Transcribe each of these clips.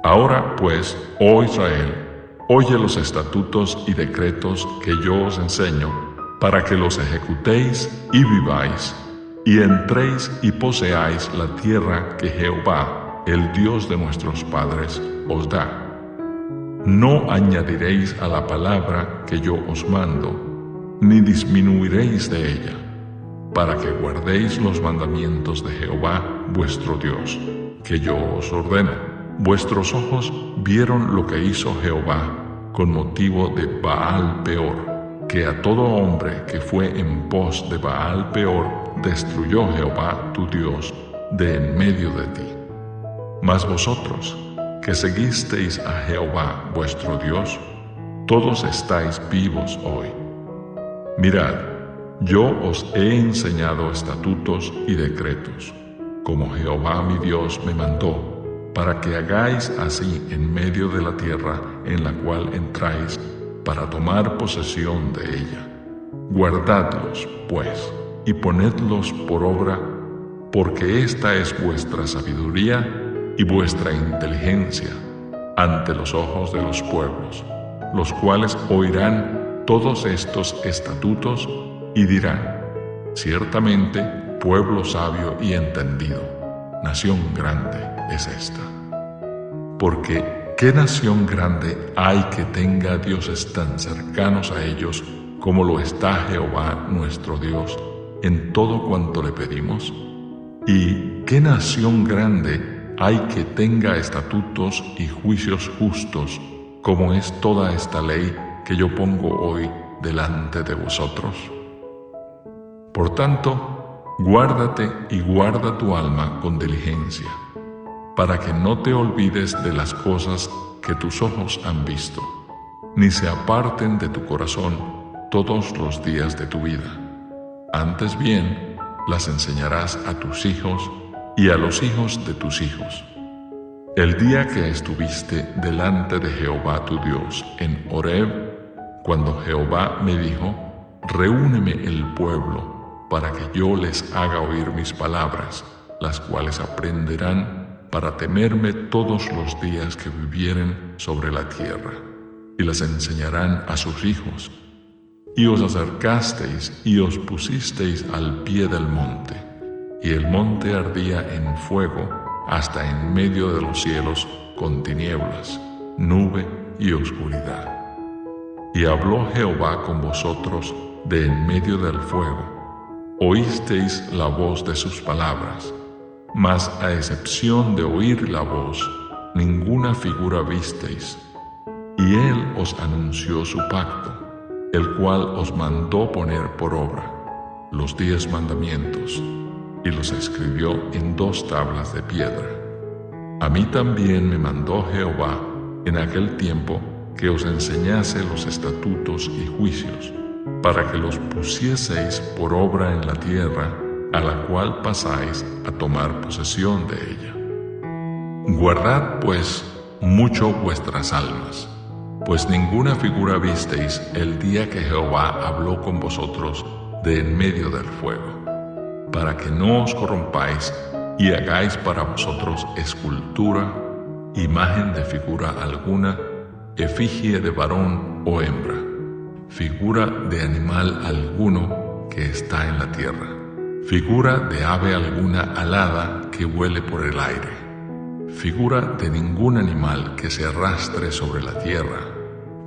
Ahora pues, oh Israel, oye los estatutos y decretos que yo os enseño, para que los ejecutéis y viváis, y entréis y poseáis la tierra que Jehová, el Dios de nuestros padres, os da. No añadiréis a la palabra que yo os mando, ni disminuiréis de ella, para que guardéis los mandamientos de Jehová vuestro Dios, que yo os ordeno. Vuestros ojos vieron lo que hizo Jehová con motivo de Baal Peor, que a todo hombre que fue en pos de Baal Peor destruyó Jehová tu Dios de en medio de ti. Mas vosotros, que seguisteis a Jehová vuestro Dios, todos estáis vivos hoy. Mirad, yo os he enseñado estatutos y decretos, como Jehová mi Dios me mandó, para que hagáis así en medio de la tierra en la cual entráis, para tomar posesión de ella. Guardadlos, pues, y ponedlos por obra, porque esta es vuestra sabiduría y vuestra inteligencia ante los ojos de los pueblos, los cuales oirán todos estos estatutos y dirán: ciertamente pueblo sabio y entendido, nación grande es esta. Porque ¿qué nación grande hay que tenga dioses tan cercanos a ellos como lo está Jehová nuestro Dios en todo cuanto le pedimos? ¿Y qué nación grande hay que tenga estatutos y juicios justos como es toda esta ley que yo pongo hoy delante de vosotros? Por tanto, guárdate y guarda tu alma con diligencia, para que no te olvides de las cosas que tus ojos han visto, ni se aparten de tu corazón todos los días de tu vida. Antes bien, las enseñarás a tus hijos y a los hijos de tus hijos. El día que estuviste delante de Jehová tu Dios en Horeb, cuando Jehová me dijo: reúneme el pueblo, para que yo les haga oír mis palabras, las cuales aprenderán para temerme todos los días que vivieren sobre la tierra, y las enseñarán a sus hijos. Y os acercasteis y os pusisteis al pie del monte, y el monte ardía en fuego hasta en medio de los cielos con tinieblas, nube y oscuridad. Y habló Jehová con vosotros de en medio del fuego. Oísteis la voz de sus palabras, mas a excepción de oír la voz, ninguna figura visteis. Y él os anunció su pacto, el cual os mandó poner por obra, los 10 mandamientos, y los escribió en 2 tablas de piedra. A mí también me mandó Jehová en aquel tiempo que os enseñase los estatutos y juicios, para que los pusieseis por obra en la tierra a la cual pasáis a tomar posesión de ella. Guardad pues mucho vuestras almas, pues ninguna figura visteis el día que Jehová habló con vosotros de en medio del fuego, para que no os corrompáis y hagáis para vosotros escultura, imagen de figura alguna, efigie de varón o hembra, figura de animal alguno que está en la tierra, figura de ave alguna alada que vuele por el aire, figura de ningún animal que se arrastre sobre la tierra,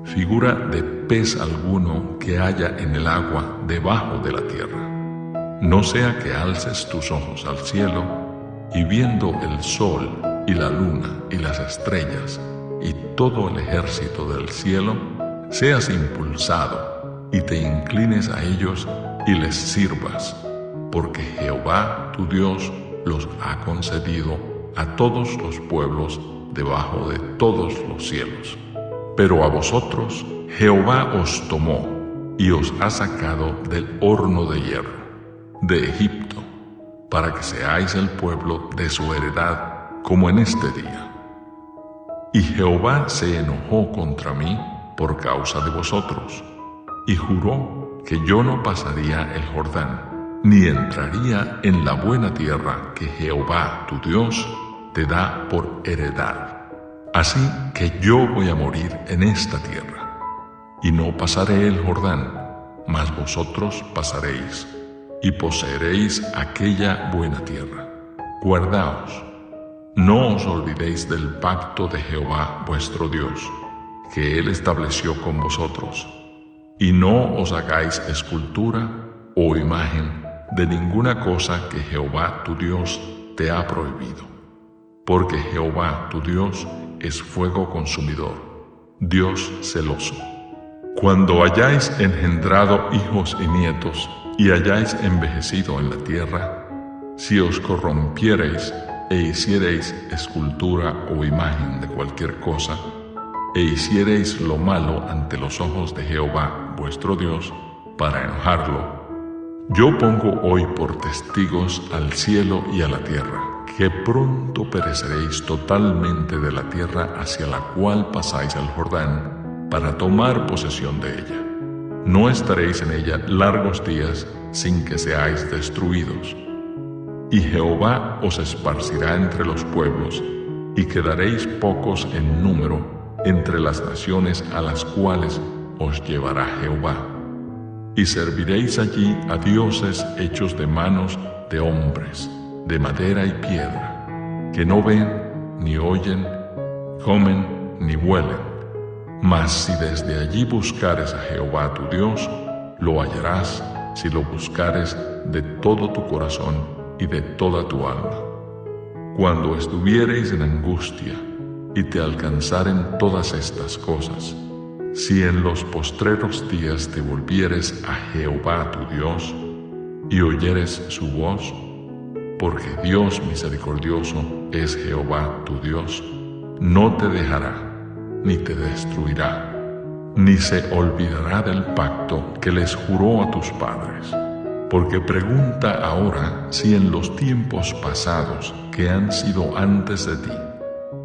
figura de pez alguno que haya en el agua debajo de la tierra. No sea que alces tus ojos al cielo, y viendo el sol y la luna y las estrellas y todo el ejército del cielo, seas impulsado y te inclines a ellos y les sirvas, porque Jehová tu Dios los ha concedido a todos los pueblos debajo de todos los cielos. Pero a vosotros Jehová os tomó y os ha sacado del horno de hierro, de Egipto, para que seáis el pueblo de su heredad, como en este día. Y Jehová se enojó contra mí por causa de vosotros, y juró que yo no pasaría el Jordán, ni entraría en la buena tierra que Jehová tu Dios te da por heredad, Así que yo voy a morir en esta tierra, y no pasaré el Jordán, mas vosotros pasaréis, y poseeréis aquella buena tierra. Guardaos, no os olvidéis del pacto de Jehová vuestro Dios, que Él estableció con vosotros, y no os hagáis escultura o imagen de ninguna cosa que Jehová tu Dios te ha prohibido, porque Jehová tu Dios es fuego consumidor, Dios celoso. Cuando hayáis engendrado hijos y nietos, y hayáis envejecido en la tierra, si os corrompiereis e hiciereis escultura o imagen de cualquier cosa, e hiciereis lo malo ante los ojos de Jehová vuestro Dios, para enojarlo, yo pongo hoy por testigos al cielo y a la tierra, que pronto pereceréis totalmente de la tierra hacia la cual pasáis al Jordán, para tomar posesión de ella. No estaréis en ella largos días sin que seáis destruidos. Y Jehová os esparcirá entre los pueblos, y quedaréis pocos en número entre las naciones a las cuales os llevará Jehová. Y serviréis allí a dioses hechos de manos de hombres, de madera y piedra, que no ven, ni oyen, comen, ni huelen. Mas si desde allí buscares a Jehová tu Dios, lo hallarás si lo buscares de todo tu corazón y de toda tu alma. Cuando estuviereis en angustia y te alcanzaren todas estas cosas, si en los postreros días te volvieres a Jehová tu Dios y oyeres su voz, porque Dios misericordioso es Jehová tu Dios, no te dejará ni te destruirá, ni se olvidará del pacto que les juró a tus padres. Porque pregunta ahora si en los tiempos pasados que han sido antes de ti,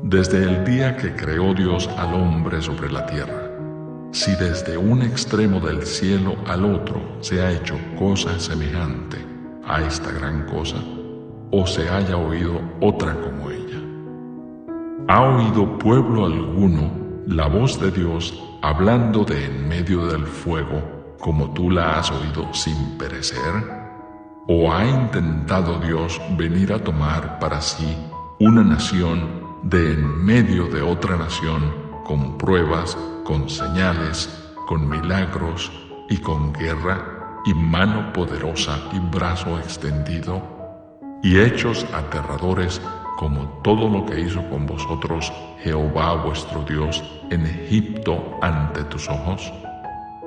desde el día que creó Dios al hombre sobre la tierra, si desde un extremo del cielo al otro se ha hecho cosa semejante a esta gran cosa, o se haya oído otra como ella. ¿Ha oído pueblo alguno la voz de Dios hablando de en medio del fuego, como tú la has oído sin perecer? ¿O ha intentado Dios venir a tomar para sí una nación de en medio de otra nación, con pruebas, con señales, con milagros y con guerra y mano poderosa y brazo extendido, y hechos aterradores como todo lo que hizo con vosotros Jehová vuestro Dios en Egipto ante tus ojos?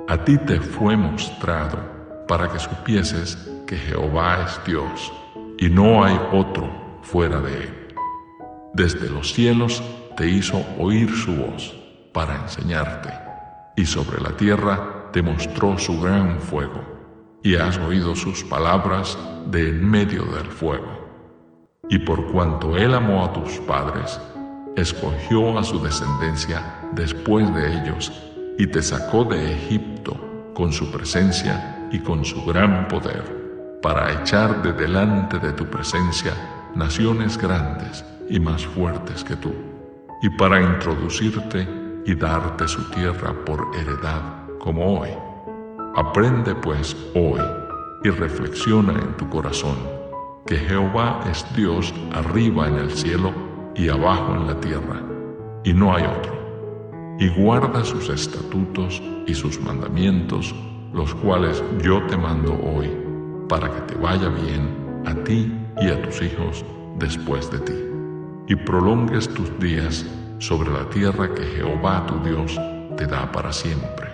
A ti te fue mostrado para que supieses que Jehová es Dios y no hay otro fuera de él. Desde los cielos te hizo oír su voz para enseñarte, y sobre la tierra te mostró su gran fuego, y has oído sus palabras de en medio del fuego. Y por cuanto él amó a tus padres, escogió a su descendencia después de ellos, y te sacó de Egipto con su presencia y con su gran poder, para echar de delante de tu presencia naciones grandes y más fuertes que tú, y para introducirte y darte su tierra por heredad como hoy. Aprende pues hoy y reflexiona en tu corazón que Jehová es Dios arriba en el cielo y abajo en la tierra, y no hay otro. Y guarda sus estatutos y sus mandamientos, los cuales yo te mando hoy, para que te vaya bien a ti y a tus hijos después de ti, y prolongues tus días sobre la tierra que Jehová tu Dios te da para siempre.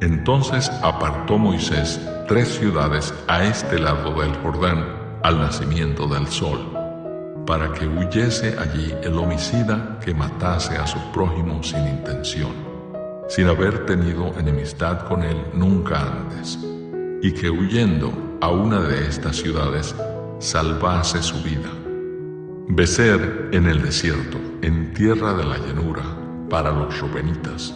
Entonces apartó Moisés 3 ciudades a este lado del Jordán al nacimiento del sol, para que huyese allí el homicida que matase a su prójimo sin intención, sin haber tenido enemistad con él nunca antes, y que huyendo a una de estas ciudades salvase su vida. Becer en el desierto, en tierra de la llanura, para los Rubenitas,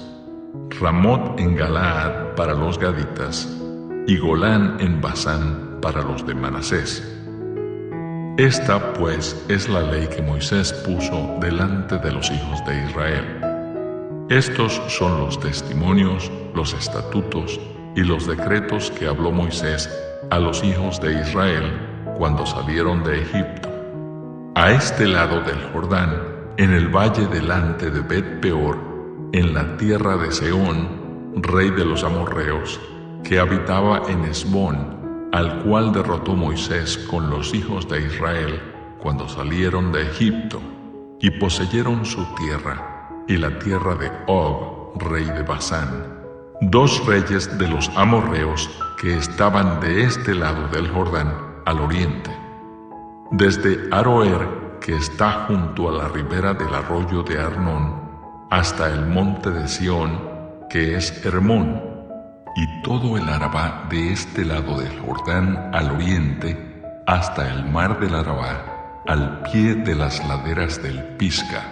Ramot en Galaad para los Gaditas, y Golán en Basán para los de Manasés. Esta, pues, es la ley que Moisés puso delante de los hijos de Israel. Estos son los testimonios, los estatutos y los decretos que habló Moisés a los hijos de Israel cuando salieron de Egipto. A este lado del Jordán, en el valle delante de Bet-peor, en la tierra de Sehón, rey de los amorreos, que habitaba en Hesbón, al cual derrotó Moisés con los hijos de Israel cuando salieron de Egipto, y poseyeron su tierra, y la tierra de Og, rey de Basán, 2 reyes de los amorreos que estaban de este lado del Jordán al oriente, desde Aroer, que está junto a la ribera del arroyo de Arnón, hasta el monte de Sión, que es Hermón, y todo el Arabá de este lado del Jordán al oriente, hasta el mar del Arabá, al pie de las laderas del Pisga,